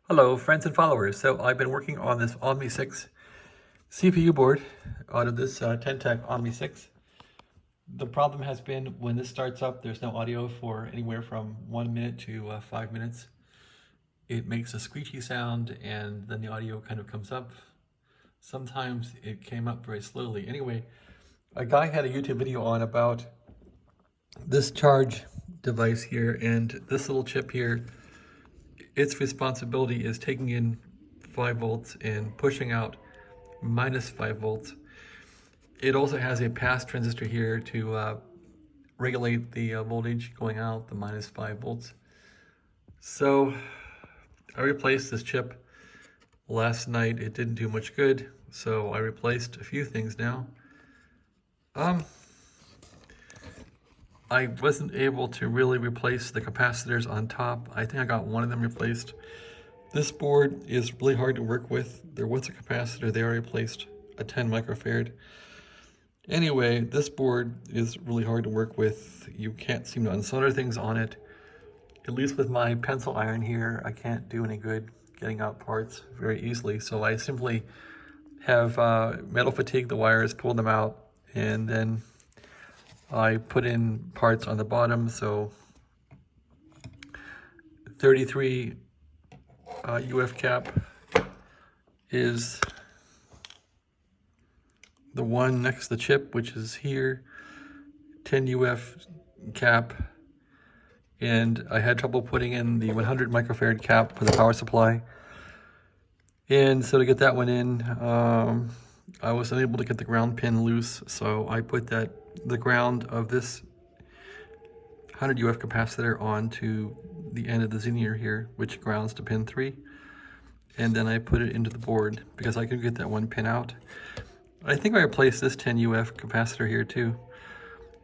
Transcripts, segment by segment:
Hello, friends and followers. So I've been working on this Omni 6 CPU board out of this Ten Tec Omni 6. The problem has been when this starts up, there's no audio for anywhere from 1 minute to 5 minutes. It makes a screechy sound and then the audio kind of comes up. Sometimes it came up very slowly. Anyway, a guy had a YouTube video on about this charge device here, and this little chip here, its responsibility is taking in 5 volts and pushing out minus 5 volts. It also has a pass transistor here to regulate the voltage going out, the minus 5 volts. So I replaced this chip last night. It didn't do much good, so I replaced a few things now. I wasn't able to really replace the capacitors on top. I think I got one of them replaced. This board is really hard to work with. There was a capacitor there. I replaced a 10 microfarad. Anyway, this board is really hard to work with. You can't seem to unsolder things on it. At least with my pencil iron here, I can't do any good getting out parts very easily. So I simply have metal fatigue the wires, pull them out, and then I put in parts on the bottom. So 33 UF cap is the one next to the chip, which is here. 10 UF cap, and I had trouble putting in the 100 microfarad cap for the power supply. And so to get that one in, I was unable to get the ground pin loose, so I put the ground of this 100 UF capacitor onto the end of the Xenier here, which grounds to pin 3. And then I put it into the board because I could get that one pin out. I think I replaced this 10 UF capacitor here too.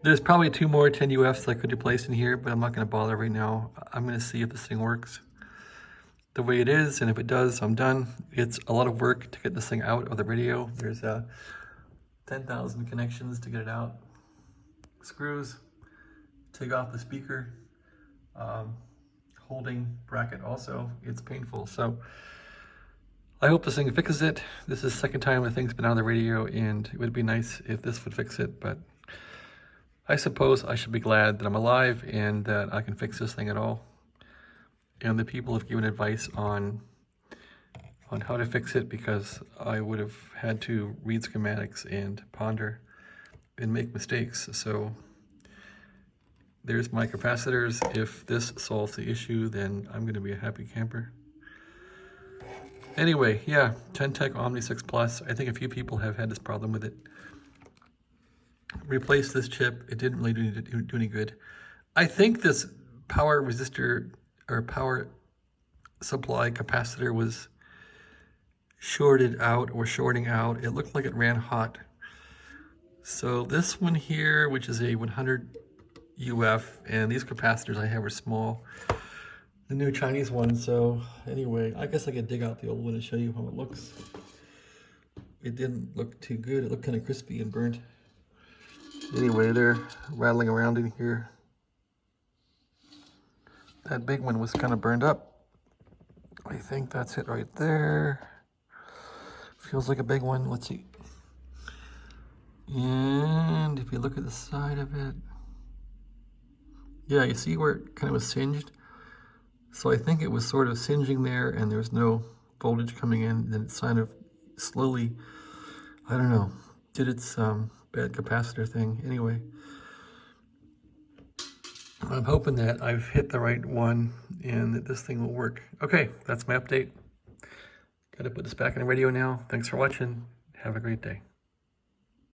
There's probably 2 more 10 UFs I could replace in here, but I'm not going to bother right now. I'm going to see if this thing works the way it is, and if it does, I'm done. It's a lot of work to get this thing out of the radio. There's 10,000 connections to get it out. Screws, take off the speaker, holding bracket also. It's painful. So I hope this thing fixes it. This is the second time the thing's been out of the radio, and it would be nice if this would fix it, but I suppose I should be glad that I'm alive and that I can fix this thing at all. And the people have given advice on how to fix it, because I would have had to read schematics and ponder and make mistakes. So there's my capacitors. If this solves the issue, then I'm going to be a happy camper. Anyway, yeah, Ten Tec Omni 6 Plus. I think a few people have had this problem with it. Replaced this chip. It didn't really do any good. I think this power resistor or power supply capacitor was shorted out or shorting out. It looked like it ran hot. So this one here, which is a 100 UF, and these capacitors I have are small, the new Chinese one. So anyway, I guess I could dig out the old one and show you how it looks. It didn't look too good. It looked kind of crispy and burnt. Anyway, they're rattling around in here. That big one was kind of burned up. I think that's it right there. Feels like a big one. Let's see. And if you look at the side of it, yeah, you see where it kind of was singed? So I think it was sort of singeing there, and there's no voltage coming in. Then it kind of slowly, I don't know, did its bad capacitor thing. Anyway, I'm hoping that I've hit the right one and that this thing will work. Okay, that's my update. Got to put this back in the radio now. Thanks for watching. Have a great day.